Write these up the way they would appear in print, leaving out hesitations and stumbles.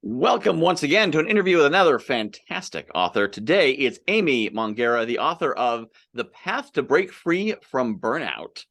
Welcome once again to an interview with another fantastic author. Today, it's Amy Mangueira, the author of The Path to Break Free from Burnout.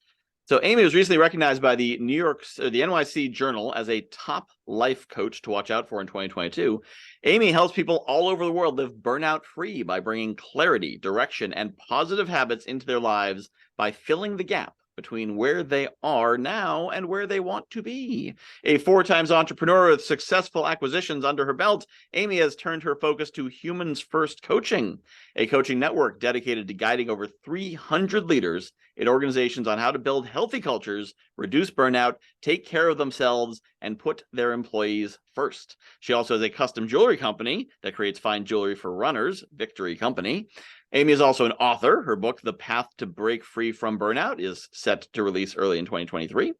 So Amy was recently recognized by the NYC Journal as a top life coach to watch out for in 2022. Amy helps people all over the world live burnout-free by bringing clarity, direction, and positive habits into their lives by filling the gap between where they are now and where they want to be. A 4-time entrepreneur with successful acquisitions under her belt, Amy has turned her focus to Humans First Coaching, a coaching network dedicated to guiding over 300 leaders in organizations on how to build healthy cultures, reduce burnout, take care of themselves, and put their employees first. She also has a custom jewelry company that creates fine jewelry for runners, Victory Company. Amy is also an author. Her book, The Path to Break Free from Burnout, is set to release early in 2023.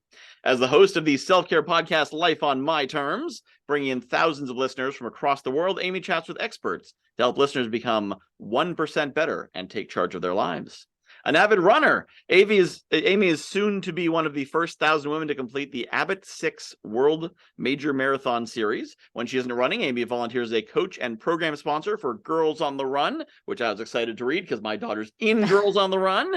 As the host of the self-care podcast, Life on My Terms, bringing in thousands of listeners from across the world, Amy chats with experts to help listeners become 1% better and take charge of their lives. An avid runner, Amy is soon to be one of the first 1,000 women to complete the Abbott 6 World Major Marathon Series. When she isn't running, Amy volunteers as a coach and program sponsor for Girls on the Run, which I was excited to read because my daughter's in Girls on the Run,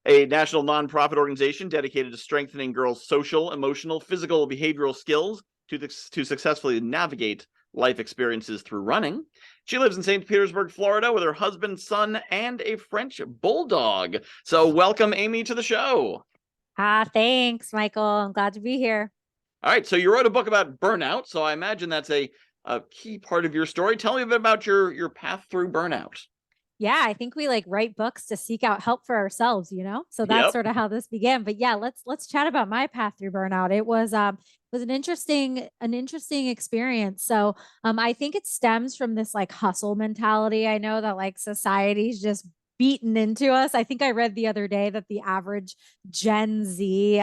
a national nonprofit organization dedicated to strengthening girls' social, emotional, physical, behavioral skills to successfully navigate life experiences through running. She lives in St. Petersburg, Florida, with her husband, son, and a French bulldog. So welcome, Amy, to the show. Thanks, Michael. I'm glad to be here. All right, so you wrote a book about burnout, so I imagine that's a key part of your story. Tell me a bit about your path through burnout. Yeah, I think we write books to seek out help for ourselves, So that's sort of how this began. But yeah, let's chat about my path through burnout. It was an interesting experience. So I think it stems from this hustle mentality. I know that society's just beaten into us. I think I read the other day that the average Gen Z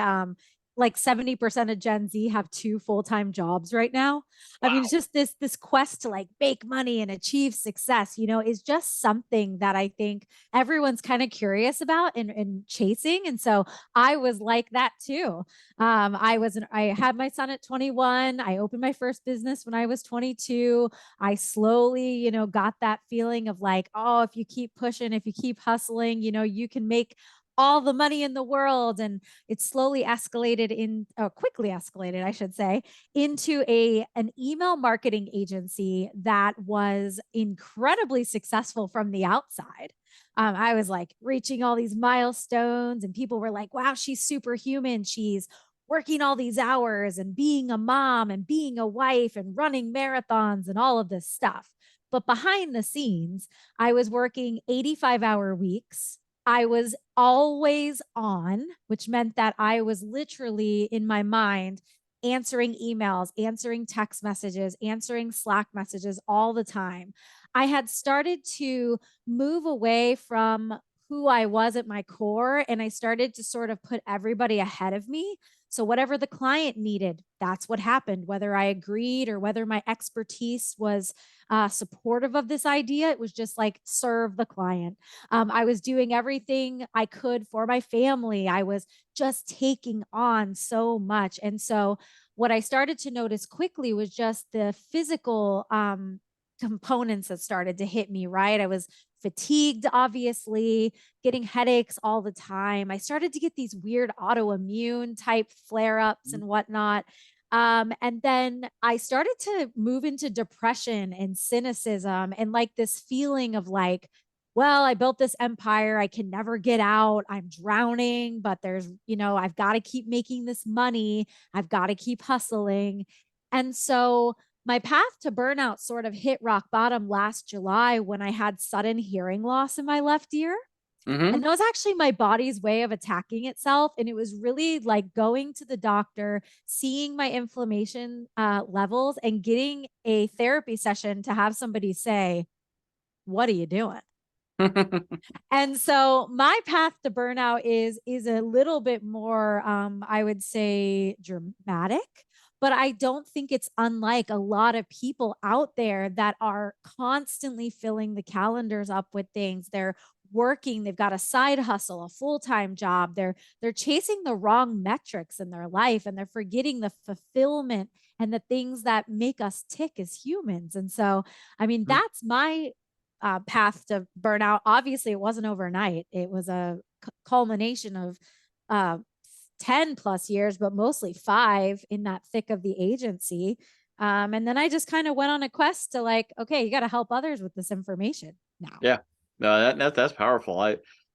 70% of Gen Z have 2 full-time jobs right now. Wow. I mean, it's just this quest to make money and achieve success, is just something that I think everyone's kind of curious about and chasing. And so I was like that too. I had my son at 21. I opened my first business when I was 22. I slowly, got that feeling of oh, if you keep pushing, if you keep hustling, you can make all the money in the world. And it slowly quickly escalated, I should say, into an email marketing agency that was incredibly successful from the outside. I was reaching all these milestones, and people were like, wow, she's superhuman. She's working all these hours and being a mom and being a wife and running marathons and all of this stuff. But behind the scenes, I was working 85-hour weeks. I was always on, which meant that I was literally in my mind answering emails, answering text messages, answering Slack messages all the time. I had started to move away from who I was at my core, and I started to sort of put everybody ahead of me. So whatever the client needed, that's what happened. Whether I agreed or whether my expertise was supportive of this idea, it was just serve the client. I was doing everything I could for my family. I was just taking on so much. And so what I started to notice quickly was just the physical components that started to hit me, right? I was fatigued, obviously, getting headaches all the time. I started to get these weird autoimmune type flare ups and whatnot. And then I started to move into depression and cynicism and this feeling of well, I built this empire. I can never get out. I'm drowning, but I've got to keep making this money. I've got to keep hustling. And so my path to burnout sort of hit rock bottom last July when I had sudden hearing loss in my left ear. Mm-hmm. And that was actually my body's way of attacking itself. And it was really going to the doctor, seeing my inflammation levels, and getting a therapy session to have somebody say, what are you doing? And so my path to burnout is a little bit more, I would say, dramatic. But I don't think it's unlike a lot of people out there that are constantly filling the calendars up with things. They're working, they've got a side hustle, a full-time job. They're chasing the wrong metrics in their life, and they're forgetting the fulfillment and the things that make us tick as humans. And so, I mean, Mhm. that's my path to burnout. Obviously, it wasn't overnight. It was a culmination of uh, 10 plus years, but mostly 5 in that thick of the agency. And then I just kind of went on a quest to like, okay, you got to help others with this information now. Yeah, no, that's powerful.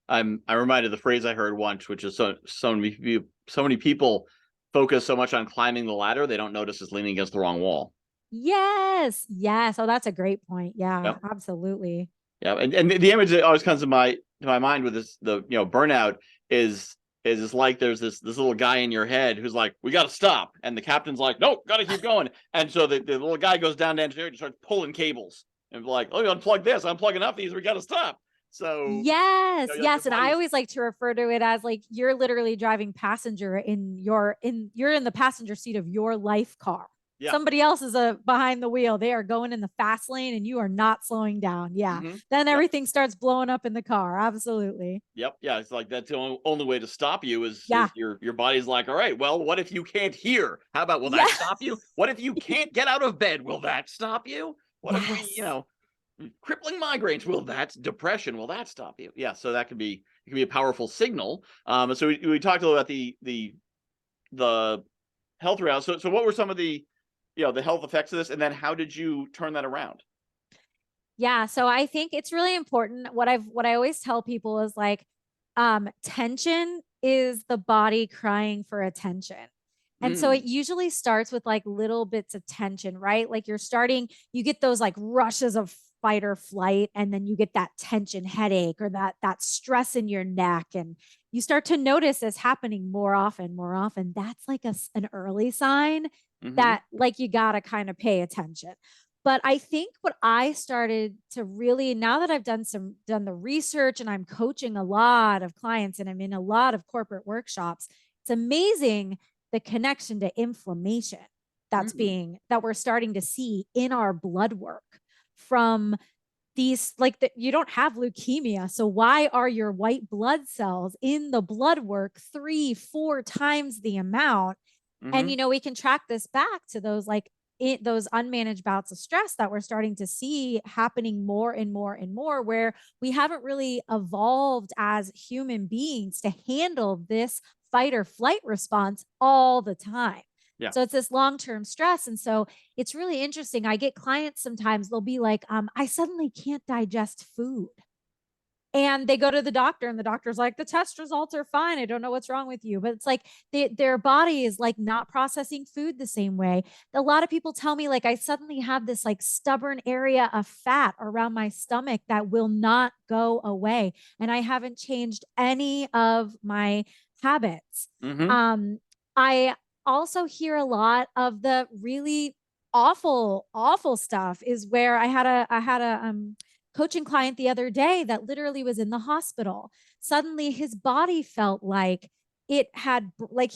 I'm reminded of the phrase I heard once, which is so many people focus so much on climbing the ladder they don't notice it's leaning against the wrong wall. Yes. Yes. Oh, that's a great point. Yeah, Yeah, absolutely. yeah, and the image that always comes to my mind with this burnout is it's like there's this little guy in your head who's like, we got to stop, and the captain's like, nope, got to keep going, and so the little guy goes down to engineering and starts pulling cables and like, oh, you unplug this, unplug enough of these, we got to stop. So Yes, like your yes, and I body's always like to refer to it as like you're literally driving passenger in you're in the passenger seat of your life car. yeah. Somebody else is behind the wheel. They are going in the fast lane and you are not slowing down. Yeah. Mm-hmm. Then Yep. everything starts blowing up in the car. Absolutely. Yep. Yeah. It's like that's the only way to stop you Yeah. is your body's like, all right, well, what if you can't hear? How about will Yeah. that stop you? What if you can't get out of bed? Will that stop you? What if Yes. crippling migraines? Will that depression? Will that stop you? Yeah. So that it can be a powerful signal. So we talked a little about the health route. So what were some of the health effects of this, and then how did you turn that around? Yeah, so I think it's really important. What I always tell people is like tension is the body crying for attention. And so Mm, it usually starts with like little bits of tension, right? Like you get those like rushes of fight or flight, and then you get that tension headache or that stress in your neck, and you start to notice this happening more often, more often. That's like an early sign mm-hmm. that like you got to kind of pay attention. But I think what I started to really, now that I've done the research and I'm coaching a lot of clients and I'm in a lot of corporate workshops, it's amazing the connection to inflammation Mm, that we're starting to see in our blood work from these, like, that you don't have leukemia, so why are your white blood cells in the blood work 3 4 times the amount? And mm-hmm. we can track this back to those those unmanaged bouts of stress that we're starting to see happening more and more and more, where we haven't really evolved as human beings to handle this fight or flight response all the time. Yeah. So it's this long-term stress. And so it's really interesting. I get clients sometimes, they'll be like, I suddenly can't digest food. And they go to the doctor, and the doctor's like, the test results are fine. I don't know what's wrong with you. But it's like their body is like not processing food the same way. A lot of people tell me, like, I suddenly have this like stubborn area of fat around my stomach that will not go away. And I haven't changed any of my habits. Mm-hmm. Um, I also hear a lot of the really awful, awful stuff is where I had a coaching client the other day that literally was in the hospital. Suddenly his body felt like he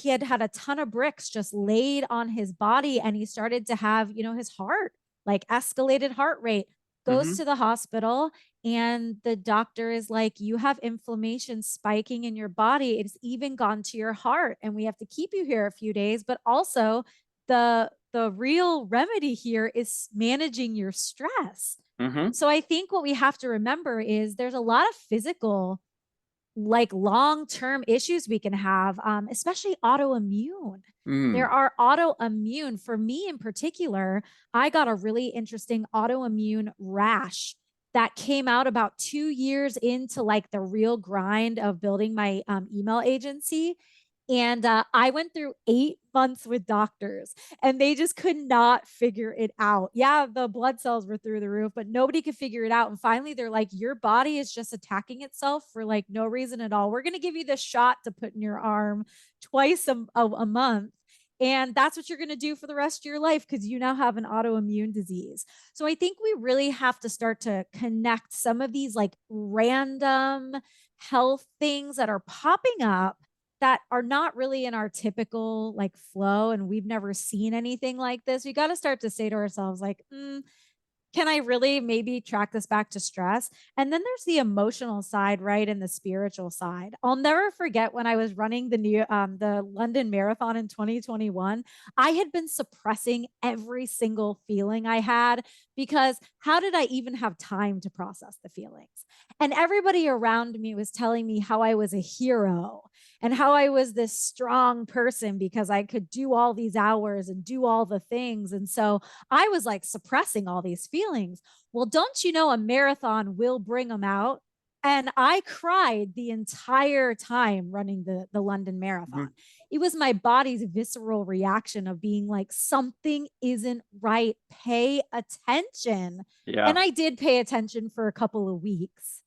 had had a ton of bricks just laid on his body, and he started to have, his heart, like, escalated heart rate. Goes Mm-hmm. to the hospital, and the doctor is like, you have inflammation spiking in your body. It's even gone to your heart, and we have to keep you here a few days. But also, the real remedy here is managing your stress. Mm-hmm. So I think what we have to remember is there's a lot of physical, like, long-term issues we can have, especially autoimmune. There Mm. are autoimmune, for me in particular, I got a really interesting autoimmune rash that came out about 2 years into like the real grind of building my email agency. And I went through 8 months with doctors, and they just could not figure it out. Yeah, the blood cells were through the roof, but nobody could figure it out. And finally, they're like, your body is just attacking itself for like no reason at all. We're going to give you this shot to put in your arm twice a month. And that's what you're going to do for the rest of your life because you now have an autoimmune disease. So I think we really have to start to connect some of these like random health things that are popping up that are not really in our typical like flow, and we've never seen anything like this. We got to start to say to ourselves like, can I really maybe track this back to stress? And then there's the emotional side, right? And the spiritual side. I'll never forget when I was running the London Marathon in 2021, I had been suppressing every single feeling I had because how did I even have time to process the feelings? And everybody around me was telling me how I was a hero and how I was this strong person because I could do all these hours and do all the things. And so I was like suppressing all these feelings. Well, don't you know a marathon will bring them out? And I cried the entire time running the London Marathon. It was my body's visceral reaction of being like, something isn't right. Pay attention. Yeah. And I did pay attention for a couple of weeks,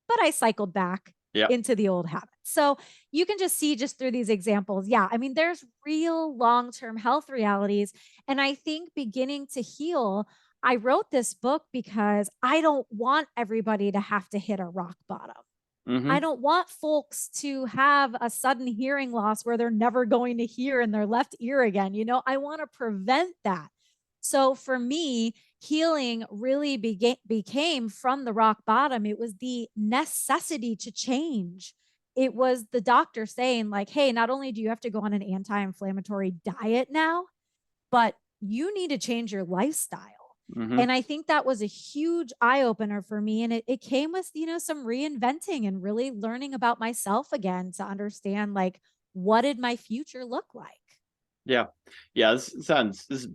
but I cycled back Yeah. into the old habits. So you can just see just through these examples. Yeah. I mean, there's real long-term health realities. And I think beginning to heal, I wrote this book because I don't want everybody to have to hit a rock bottom. I don't want folks to have a sudden hearing loss where they're never going to hear in their left ear again. You know, I want to prevent that. So for me, healing really became from the rock bottom. It was the necessity to change. It was the doctor saying, like, hey, not only do you have to go on an anti inflammatory diet now, but you need to change your lifestyle. And I think that was a huge eye opener for me. And it came with, you know, some reinventing and really learning about myself again to understand, like, what did my future look like? Yeah. Yeah. This is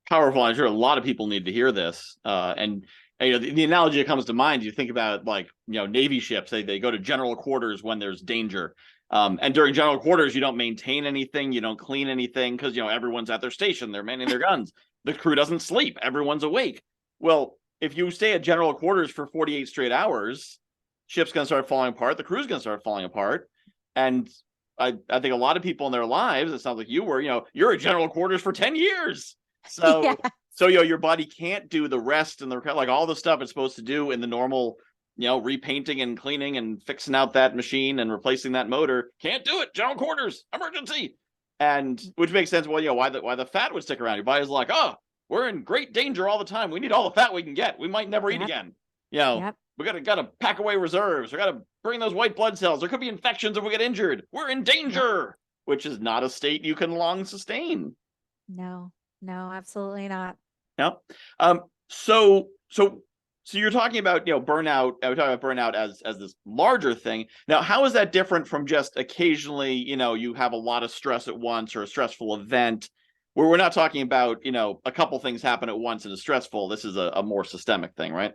powerful. I'm sure a lot of people need to hear this. And you know, the analogy that comes to mind, you think about like, you know, Navy ships, they go to general quarters when there's danger. And during general quarters, you don't maintain anything, you don't clean anything because, you know, everyone's at their station, they're manning their guns. The crew doesn't sleep, everyone's awake. Well, if you stay at general quarters for 48 straight hours, ship's going to start falling apart, the crew's going to start falling apart. And I think a lot of people in their lives, it sounds like you were, you know, you're at general quarters for 10 years. So, Yeah. so, you know, your body can't do the rest and the, like all the stuff it's supposed to do in the normal, you know, repainting and cleaning and fixing out that machine and replacing that motor. Can't do it. General quarters, emergency. And which makes sense. Well, you know, why the fat would stick around. Your body's like, oh, we're in great danger all the time. We need all the fat we can get. We might never eat Yep. again. You know, Yep. we gotta pack away reserves. We gotta bring those white blood cells. There could be infections if we get injured. We're in danger, which is not a state you can long sustain. No, no, absolutely not. Yep. So you're talking about, you know, burnout. We're talking about burnout as this larger thing. Now, how is that different from just occasionally, you know, you have a lot of stress at once or a stressful event, where we're not talking about, you know, a couple things happen at once and it's stressful. This is a more systemic thing, right?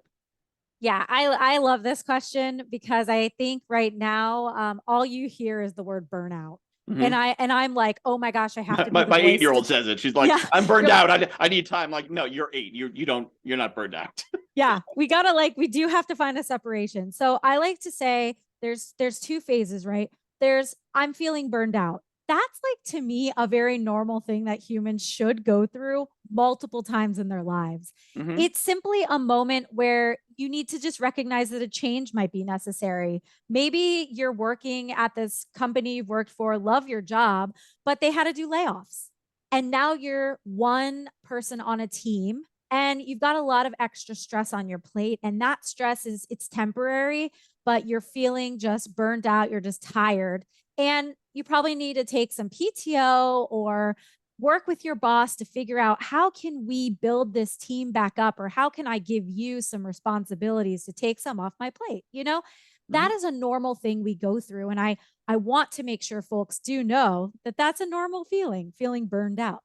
Yeah, I love this question because I think right now, all you hear is the word burnout. And Mm-hmm. I'm like, oh my gosh, I have to be the My voice. 8-year-old says it. She's like, Yeah, I'm burned you're like, out. I need time. Like, no, you're 8. You're not burned out. yeah, we gotta we do have to find a separation. So I like to say there's two phases, right? There's I'm feeling burned out. That's like to me a very normal thing that humans should go through multiple times in their lives. Mm-hmm. It's simply a moment where you need to just recognize that a change might be necessary. Maybe you're working at this company you've worked for, love your job, but they had to do layoffs. And now you're one person on a team and you've got a lot of extra stress on your plate, and that stress is it's temporary, but you're feeling just burned out, you're just tired, and you probably need to take some PTO or work with your boss to figure out how can we build this team back up, or how can I give you some responsibilities to take some off my plate. You know, Mm-hmm. that is a normal thing we go through, and I want to make sure folks do know that that's a normal feeling burned out.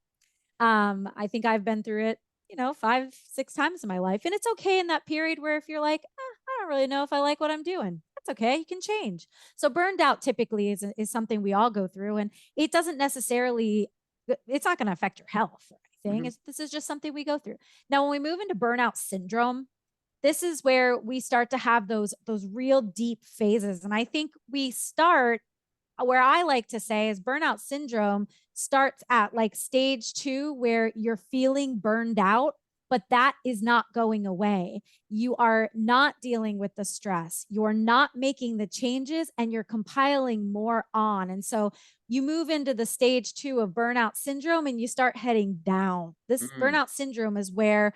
I think I've been through it, you know, 5, 6 times in my life. And it's okay in that period where if you're like, I don't really know if I like what I'm doing, that's okay. You can change. So burned out typically is something we all go through. And it doesn't necessarily, it's not going to affect your health or anything. Mm-hmm. This is just something we go through. Now, when we move into burnout syndrome, this is where we start to have those real deep phases. And I think we start where I like to say is burnout syndrome starts at like stage 2, where you're feeling burned out, but that is not going away. You are not dealing with the stress. You're not making the changes, and you're compiling more on. And so you move into the stage 2 of burnout syndrome and you start heading down. This Mm-hmm. burnout syndrome is where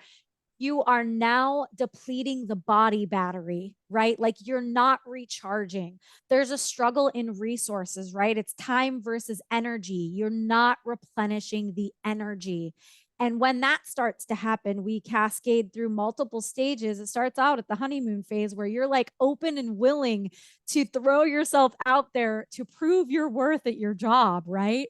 you are now depleting the body battery, right? Like you're not recharging. There's a struggle in resources, right? It's time versus energy. You're not replenishing the energy. And when that starts to happen, we cascade through multiple stages. It starts out at the honeymoon phase where you're like open and willing to throw yourself out there to prove your worth at your job, right?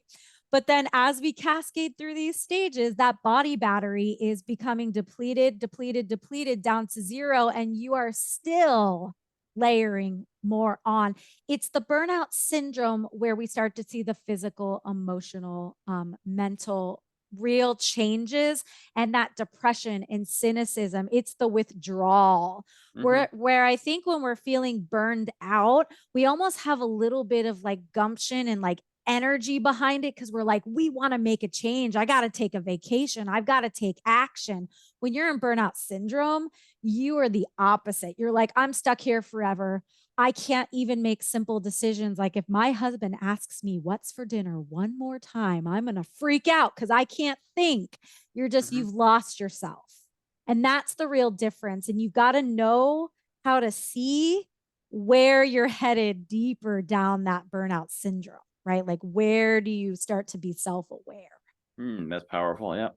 But then as we cascade through these stages, that body battery is becoming depleted, depleted, depleted down to zero, and you are still layering more on. It's the burnout syndrome where we start to see the physical, emotional, mental, real changes, and that depression and cynicism. It's the withdrawal where I think when we're feeling burned out, we almost have a little bit of like gumption and like energy behind it because we're like, we want to make a change. I got to take a vacation. I've got to take action. When you're in burnout syndrome, you are the opposite. You're like, I'm stuck here forever. I can't even make simple decisions. Like if my husband asks me what's for dinner one more time, I'm going to freak out because I can't think. You're just, you've lost yourself. And that's the real difference. And you've got to know how to see where you're headed deeper down that burnout syndrome, right? Like where do you start to be self-aware? That's powerful. Yeah.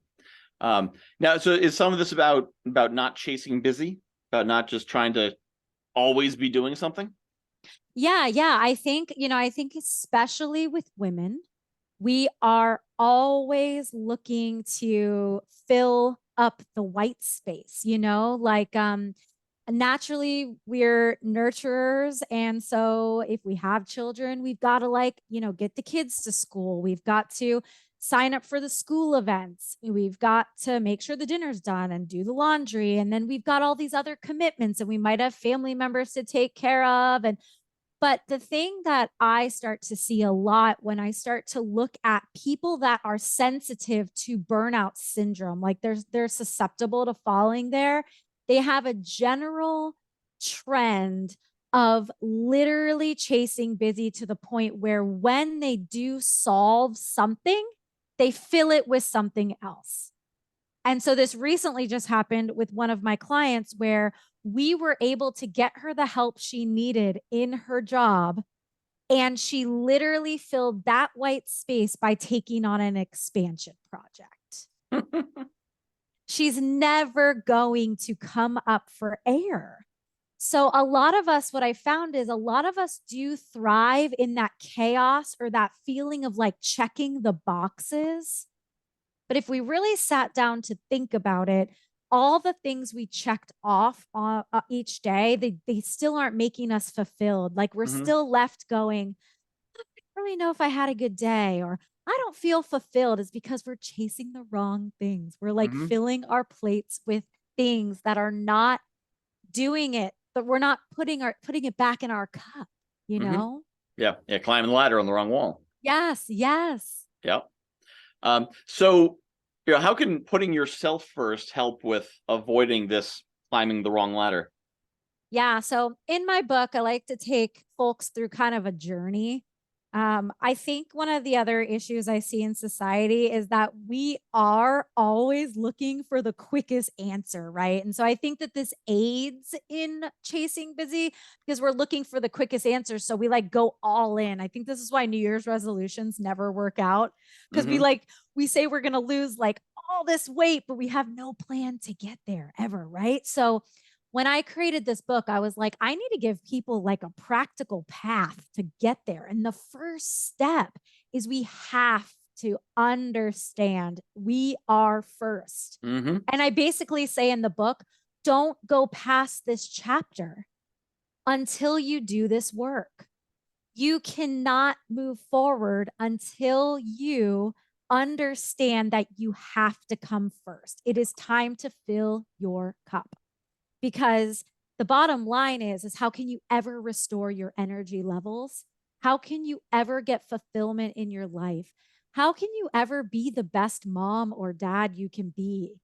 Now, so is some of this about not chasing busy, about not just trying to always be doing something? Yeah. I think, I think especially with women, we are always looking to fill up the white space, like naturally we're nurturers, and so if we have children, we've got to like get the kids to school, we've got to sign up for the school events, we've got to make sure the dinner's done and do the laundry, and then we've got all these other commitments, and we might have family members to take care of. And but the thing that I start to see a lot when I start to look at people that are sensitive to burnout syndrome, like they're susceptible to falling there, they have a general trend of literally chasing busy to the point where when they do solve something, they fill it with something else. And so this recently just happened with one of my clients where we were able to get her the help she needed in her job. And she literally filled that white space by taking on an expansion project. She's never going to come up for air. So a lot of us, what I found is a lot of us do thrive in that chaos or that feeling of like checking the boxes. But if we really sat down to think about it, all the things we checked off each day, they still aren't making us fulfilled. Like we're still left going, I don't really know if I had a good day, or I don't feel fulfilled. Is because we're chasing the wrong things. We're like filling our plates with things that are not doing it, but we're not putting it back in our cup, Yeah. Climbing the ladder on the wrong wall. Yes. Yeah. So, how can putting yourself first help with avoiding this climbing the wrong ladder? Yeah. So in my book, I like to take folks through kind of a journey. I think one of the other issues I see in society is that we are always looking for the quickest answer, right? And so I think that this aids in chasing busy because we're looking for the quickest answer. So we like go all in. I think this is why New Year's resolutions never work out because we say we're going to lose like all this weight, but we have no plan to get there ever, right? So when I created this book, I was like, I need to give people like a practical path to get there. And the first step is we have to understand we are first. And I basically say in the book, don't go past this chapter until you do this work. You cannot move forward until you understand that you have to come first. It is time to fill your cup. Because the bottom line is how can you ever restore your energy levels? How can you ever get fulfillment in your life? How can you ever be the best mom or dad you can be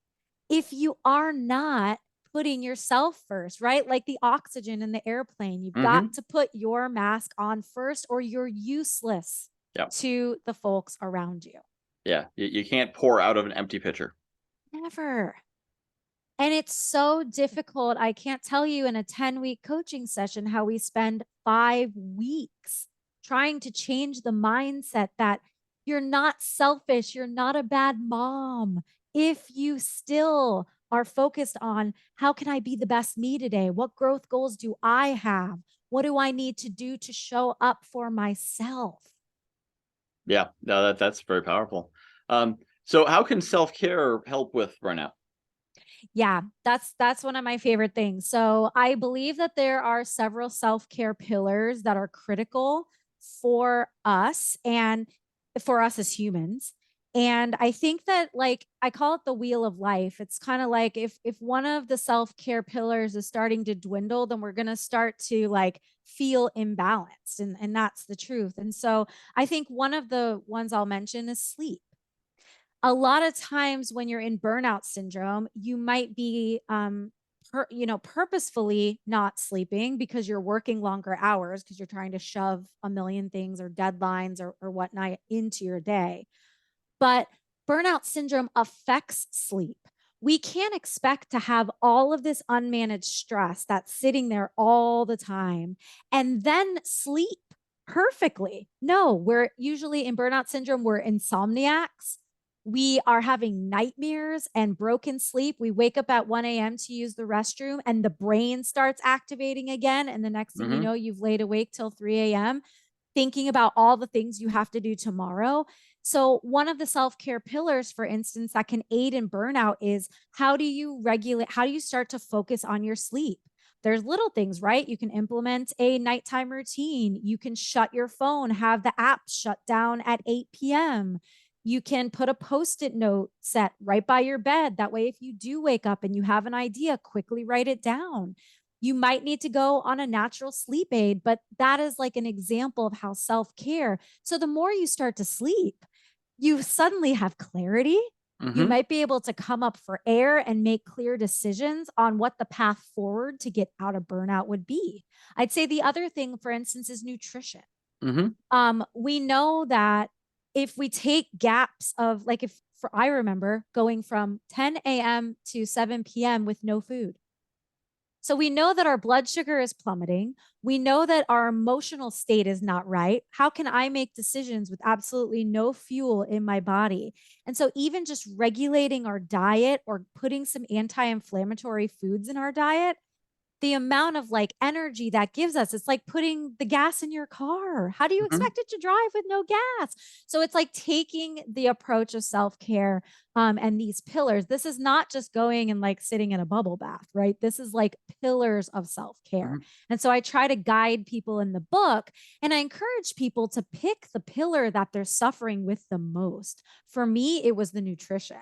if you are not putting yourself first, right? Like the oxygen in the airplane, you've got to put your mask on first or you're useless to the folks around you. Yeah, you can't pour out of an empty pitcher. Never. And it's so difficult. I can't tell you in a 10-week coaching session how we spend 5 weeks trying to change the mindset that you're not selfish, you're not a bad mom. If you still are focused on how can I be the best me today? What growth goals do I have? What do I need to do to show up for myself? Yeah, no, that's very powerful. So how can self-care help with burnout? Yeah, that's one of my favorite things. So I believe that there are several self-care pillars that are critical for us and for us as humans. And I think that, like, I call it the wheel of life. It's kind of like if one of the self-care pillars is starting to dwindle, then we're going to start to like feel imbalanced, and that's the truth. And so I think one of the ones I'll mention is sleep. A lot of times when you're in burnout syndrome, you might be purposefully not sleeping because you're working longer hours because you're trying to shove a million things or deadlines or whatnot into your day. But burnout syndrome affects sleep. We can't expect to have all of this unmanaged stress that's sitting there all the time and then sleep perfectly. No, we're usually in burnout syndrome, we're insomniacs. We are having nightmares and broken sleep. We wake up at 1 a.m. to use the restroom and the brain starts activating again. And the next thing you Hmm. know, you've laid awake till 3 a.m. thinking about all the things you have to do tomorrow. So, one of the self care pillars, for instance, that can aid in burnout is how do you regulate, how do you start to focus on your sleep? There's little things, right? You can implement a nighttime routine. You can shut your phone, have the app shut down at 8 p.m. You can put a post it note set right by your bed. That way, if you do wake up and you have an idea, quickly write it down. You might need to go on a natural sleep aid, but that is like an example of how self care. So, the more you start to sleep, you suddenly have clarity. You Hmm. might be able to come up for air and make clear decisions on what the path forward to get out of burnout would be. I'd say the other thing, for instance, is nutrition. Hmm. We know that if we take gaps of like, if for I remember going from 10 a.m. to 7 p.m. with no food. So we know that our blood sugar is plummeting. We know that our emotional state is not right. How can I make decisions with absolutely no fuel in my body? And so, even just regulating our diet or putting some anti inflammatory foods in our diet, the amount of like energy that gives us, it's like putting the gas in your car. How do you Hmm. expect it to drive with no gas? So it's like taking the approach of self-care, and these pillars. This is not just going and like sitting in a bubble bath, right? This is like pillars of self-care. Hmm. And so I try to guide people in the book, and I encourage people to pick the pillar that they're suffering with the most. For me, it was the nutrition.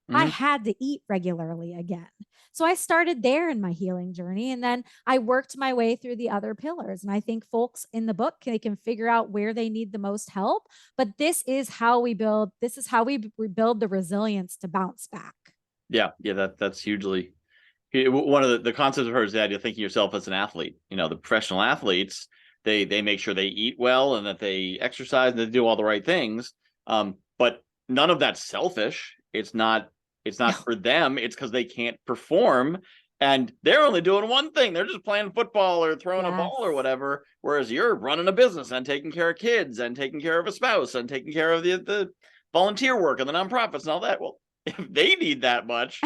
I Hmm. had to eat regularly again. So I started there in my healing journey, and then I worked my way through the other pillars. And I think folks in the book, they can figure out where they need the most help. But this is how we rebuild the resilience to bounce back. Yeah, yeah, that's hugely one of the concepts of hers is the idea of thinking yourself as an athlete. The professional athletes, they make sure they eat well and that they exercise and they do all the right things. But none of that's selfish. It's not No. for them. It's because they can't perform, and they're only doing one thing. They're just playing football or throwing a ball or Yes. whatever. Whereas you're running a business and taking care of kids and taking care of a spouse and taking care of the volunteer work and the nonprofits and all that. Well, if they need that much,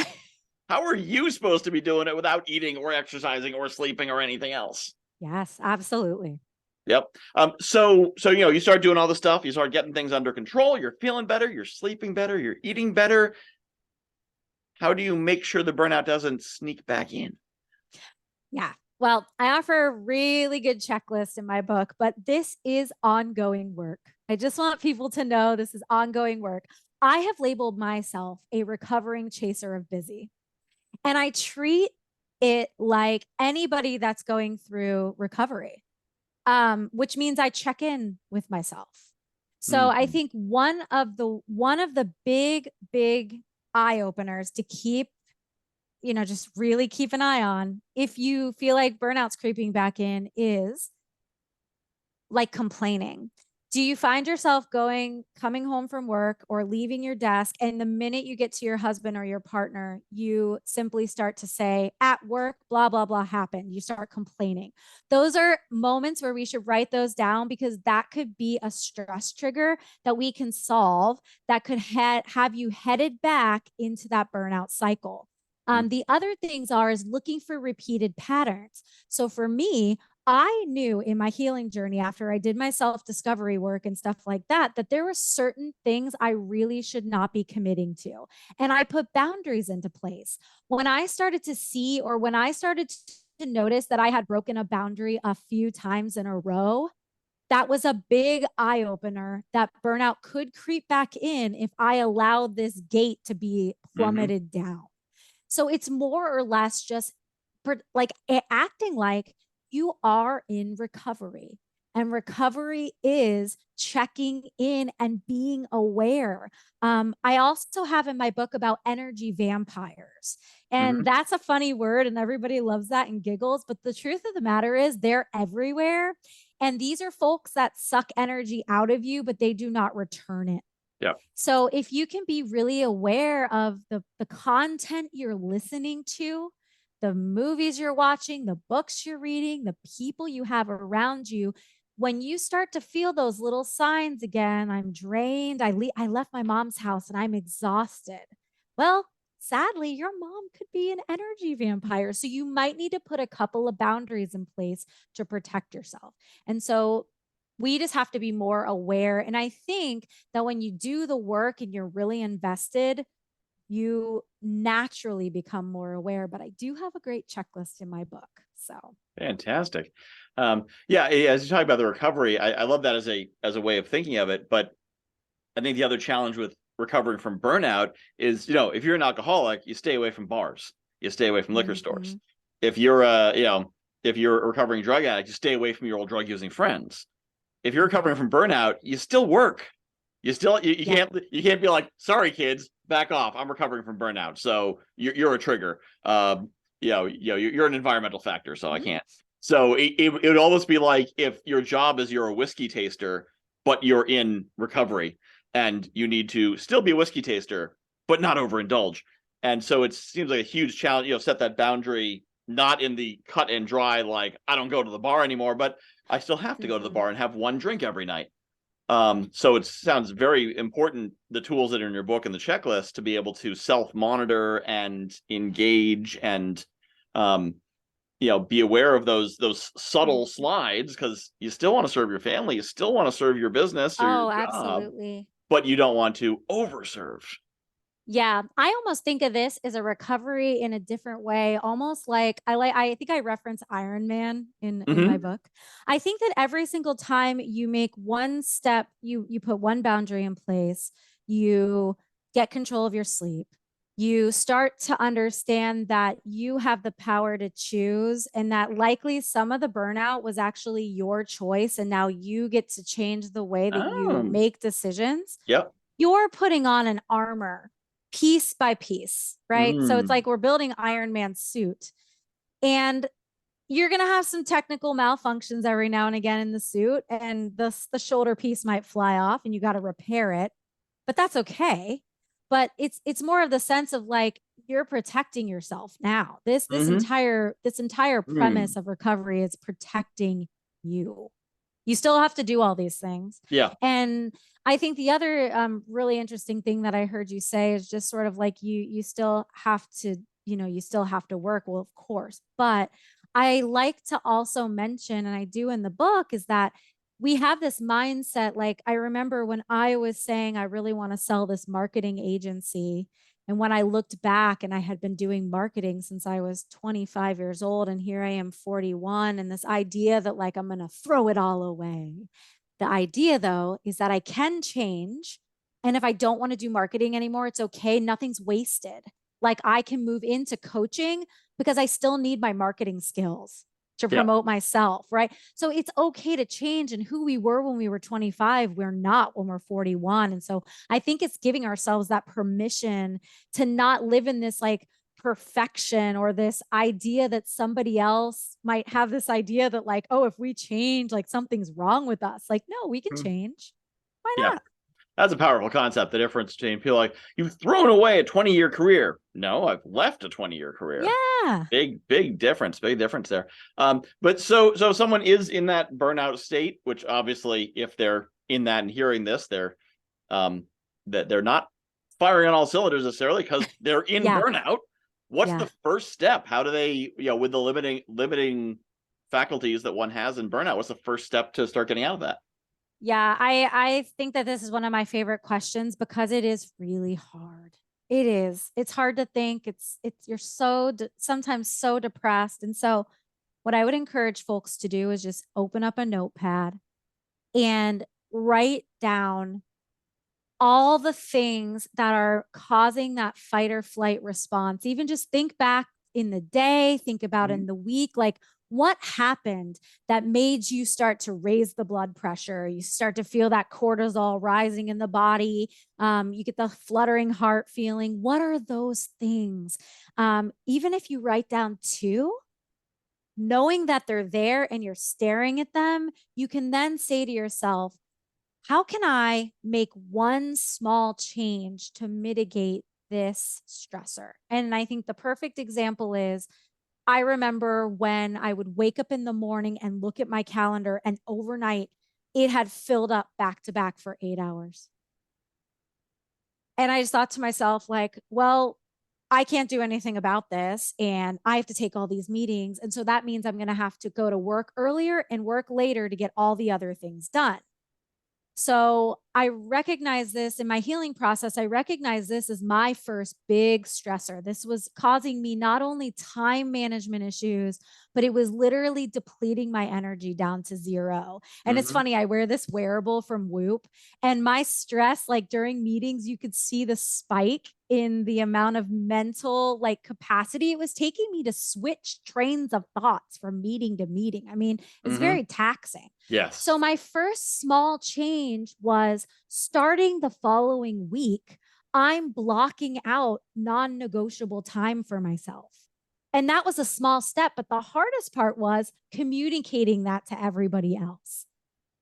how are you supposed to be doing it without eating or exercising or sleeping or anything else? Yes, absolutely. Yep. So you start doing all the stuff, you start getting things under control, you're feeling better, you're sleeping better, you're eating better. How do you make sure the burnout doesn't sneak back in? Yeah. Well, I offer a really good checklist in my book, but this is ongoing work. I just want people to know this is ongoing work. I have labeled myself a recovering chaser of busy. And I treat it like anybody that's going through recovery, which means I check in with myself. So I Mhm. think one of the big eye openers to keep, just really keep an eye on if you feel like burnout's creeping back in is like complaining. Do you find yourself coming home from work or leaving your desk, and the minute you get to your husband or your partner, you simply start to say, at work, blah, blah, blah happened. You start complaining. Those are moments where we should write those down, because that could be a stress trigger that we can solve that could have you headed back into that burnout cycle. The other things is looking for repeated patterns. So for me, I knew in my healing journey, after I did my self-discovery work and stuff like that, that there were certain things I really should not be committing to. And I put boundaries into place. When I started to see, or when I started to notice that I had broken a boundary a few times in a row, that was a big eye opener that burnout could creep back in if I allowed this gate to be plummeted down. So it's more or less just like acting like you are in recovery. And recovery is checking in and being aware. I also have in my book about energy vampires. And that's a funny word, and everybody loves that and giggles. But the truth of the matter is, they're everywhere. And these are folks that suck energy out of you, but they do not return it. Yeah. So if you can be really aware of the content you're listening to, the movies you're watching, the books you're reading, the people you have around you, when you start to feel those little signs again, I'm drained, I left my mom's house and I'm exhausted. Well, sadly, your mom could be an energy vampire. So you might need to put a couple of boundaries in place to protect yourself. And so we just have to be more aware. And I think that when you do the work and you're really invested, you naturally become more aware. But I do have a great checklist in my book. So fantastic. Yeah, as you talk about the recovery, I love that as a way of thinking of it. But I think the other challenge with recovering from burnout is, if you're an alcoholic, you stay away from bars, you stay away from liquor stores. If you're if you're a recovering drug addict, you stay away from your old drug using friends. If you're recovering from burnout, you still work. You can't be like, sorry kids, back off, I'm recovering from burnout, so you're a trigger. You're an environmental factor, so I can't. So it would almost be like if your job is you're a whiskey taster, but you're in recovery, and you need to still be a whiskey taster, but not overindulge. And so it seems like a huge challenge, set that boundary, not in the cut and dry, like I don't go to the bar anymore, but I still have to go to the bar and have one drink every night. So it sounds very important, the tools that are in your book and the checklist, to be able to self-monitor and engage and, be aware of those subtle slides, because you still want to serve your family, you still want to serve your business or your job, absolutely. but you don't want to overserve. Yeah, I almost think of this as a recovery in a different way, almost like I think I reference Iron Man in my book. I think that every single time you make one step, you put one boundary in place, you get control of your sleep, you start to understand that you have the power to choose, and that likely some of the burnout was actually your choice, and now you get to change the way that you make decisions. Yep. You're putting on an armor piece by piece, right? So it's like we're building Iron Man's suit, and you're going to have some technical malfunctions every now and again in the suit, and the shoulder piece might fly off and you got to repair it, but that's okay. But it's more of the sense of like, you're protecting yourself now. This entire premise of recovery is protecting you. You still have to do all these things. Yeah. And I think the other really interesting thing that I heard you say is just sort of like you still have to, you still have to work. Well, of course, but I like to also mention, and I do in the book, is that we have this mindset. Like, I remember when I was saying, I really want to sell this marketing agency. And when I looked back, and I had been doing marketing since I was 25 years old, and here I am 41, and this idea that like, I'm going to throw it all away. The idea though, is that I can change. And if I don't want to do marketing anymore, it's okay. Nothing's wasted. Like, I can move into coaching because I still need my marketing skills to promote myself, right? So it's okay to change, and who we were when we were 25, we're not when we're 41. And so I think it's giving ourselves that permission to not live in this like perfection or this idea that somebody else might have this idea that like, oh, if we change, like something's wrong with us. Like, no, we can change. Why Yeah. not? That's a powerful concept. The difference between people like, you've thrown away a 20-year career. No, I've left a 20-year career. Yeah. Big difference. Big difference there. But so someone is in that burnout state, which obviously, if they're in that and hearing this, they're that they're not firing on all cylinders necessarily because they're in Yeah. burnout. What's Yeah. the first step? How do they, with the limiting faculties that one has in burnout, what's the first step to start getting out of that? Yeah, I think that this is one of my favorite questions because it is really hard. It is. It's hard to think. You're sometimes so depressed. And so what I would encourage folks to do is just open up a notepad and write down all the things that are causing that fight or flight response. Even just think back in the day, think about in the week, like what happened that made you start to raise the blood pressure? You start to feel that cortisol rising in the body. You get the fluttering heart feeling. What are those things? Even if you write down two, knowing that they're there and you're staring at them, you can then say to yourself, how can I make one small change to mitigate this stressor? And I think the perfect example is I remember when I would wake up in the morning and look at my calendar, and overnight it had filled up back to back for 8 hours. And I just thought to myself, like, well, I can't do anything about this. And I have to take all these meetings. And so that means I'm going to have to go to work earlier and work later to get all the other things done. So I recognize this in my healing process. I recognize this as my first big stressor. This was causing me not only time management issues, but it was literally depleting my energy down to zero. And it's funny, I wear this wearable from Whoop, and my stress, like during meetings, you could see the spike in the amount of mental like capacity it was taking me to switch trains of thoughts from meeting to meeting. I mean, it's very taxing. Yes. So my first small change was starting the following week, I'm blocking out non-negotiable time for myself. And that was a small step, but the hardest part was communicating that to everybody else.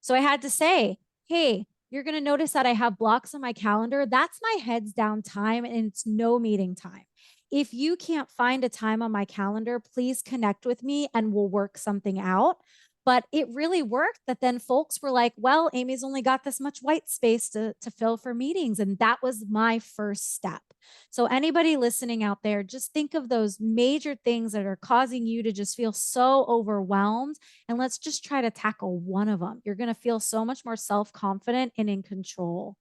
So I had to say, hey, you're going to notice that I have blocks on my calendar. That's my heads down time, and it's no meeting time. If you can't find a time on my calendar, please connect with me and we'll work something out. But it really worked that then folks were like, well, Amy's only got this much white space to fill for meetings. And that was my first step. So anybody listening out there, just think of those major things that are causing you to just feel so overwhelmed. And let's just try to tackle one of them. You're going to feel so much more self-confident and in control.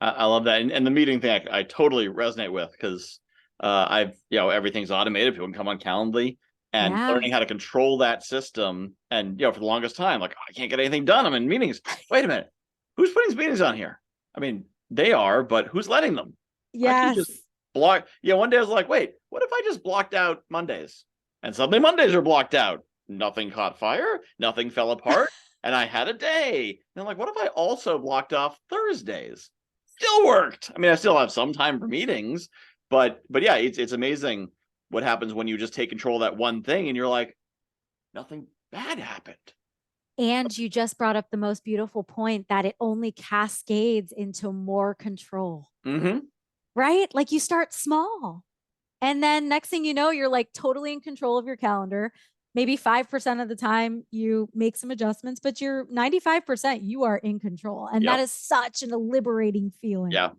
I love that. And the meeting thing, I totally resonate with because I've, everything's automated. People can come on Calendly. And learning how to control that system, and for the longest time, like, I can't get anything done. I'm in meetings. Wait a minute, who's putting these meetings on here? I mean, they are, but who's letting them? I can just block. One day I was like, wait, what if I just blocked out Mondays? And suddenly Mondays are blocked out. Nothing caught fire. Nothing fell apart. And I had a day. And I'm like, what if I also blocked off Thursdays? Still worked. I mean, I still have some time for meetings, but yeah, it's amazing what happens when you just take control of that one thing and you're like, nothing bad happened. And you just brought up the most beautiful point that it only cascades into more control. Right? Like you start small. And then next thing you know, you're like totally in control of your calendar. Maybe 5% of the time you make some adjustments, but you're 95% you are in control. And that is such a liberating feeling. Yeah.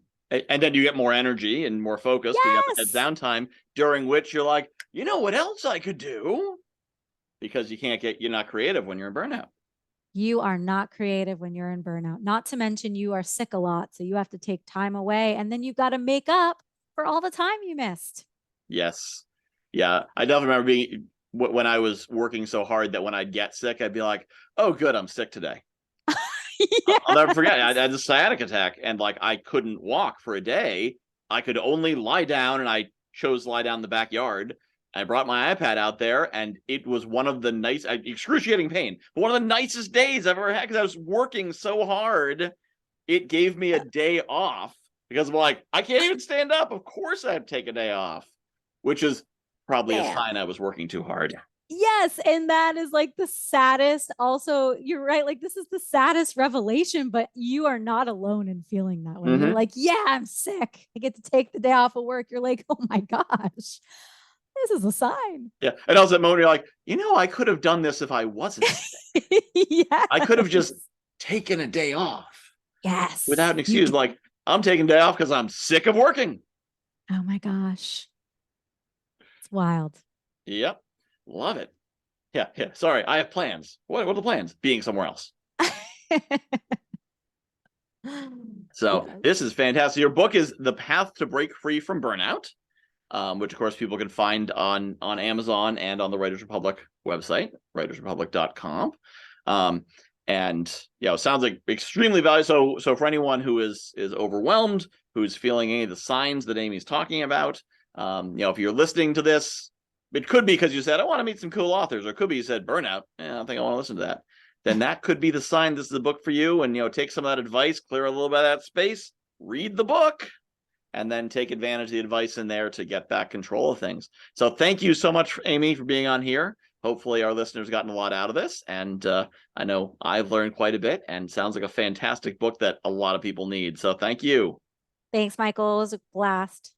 And then you get more energy and more focus. You got that downtime during which you're like, you know what else I could do? Because you're not creative when you're in burnout. You are not creative when you're in burnout, not to mention you are sick a lot. So you have to take time away, and then you've got to make up for all the time you missed. Yes. Yeah. I definitely remember being, when I was working so hard that when I'd get sick, I'd be like, oh, good, I'm sick today. I'll never forget. I had a sciatic attack, and like I couldn't walk for a day. I could only lie down, and I chose to lie down in the backyard. I brought my iPad out there, and it was one of the excruciating pain, but one of the nicest days I've ever had because I was working so hard. It gave me a day off because I'm like, I can't even stand up. Of course I have to take a day off. which is probably a Damn. sign I was working too hard. Yes. And that is like the saddest. Also, you're right. Like, this is the saddest revelation, but you are not alone in feeling that way. You're like, yeah, I'm sick. I get to take the day off of work. You're like, oh my gosh, this is a sign. Yeah. And also at the moment, you're like, I could have done this if I wasn't sick. Yes. I could have just taken a day off. Yes. Without an excuse. Like, I'm taking a day off because I'm sick of working. Oh my gosh. It's wild. Yep. Love it. Yeah. Sorry, I have plans. What are the plans? Being somewhere else. So This is fantastic. Your book is The Path to Break Free from Burnout, which of course people can find on Amazon and on the Writers Republic website, writersrepublic.com. And it sounds like extremely valuable. So for anyone who is overwhelmed, who's feeling any of the signs that Amy's talking about, if you're listening to this, it could be because you said, I want to meet some cool authors, or it could be you said burnout. I don't think I want to listen to that. Then that could be the sign this is the book for you. And, take some of that advice, clear a little bit of that space, read the book, and then take advantage of the advice in there to get back control of things. So thank you so much, Amy, for being on here. Hopefully our listeners gotten a lot out of this. And I know I've learned quite a bit, and sounds like a fantastic book that a lot of people need. So thank you. Thanks, Michael. It was a blast.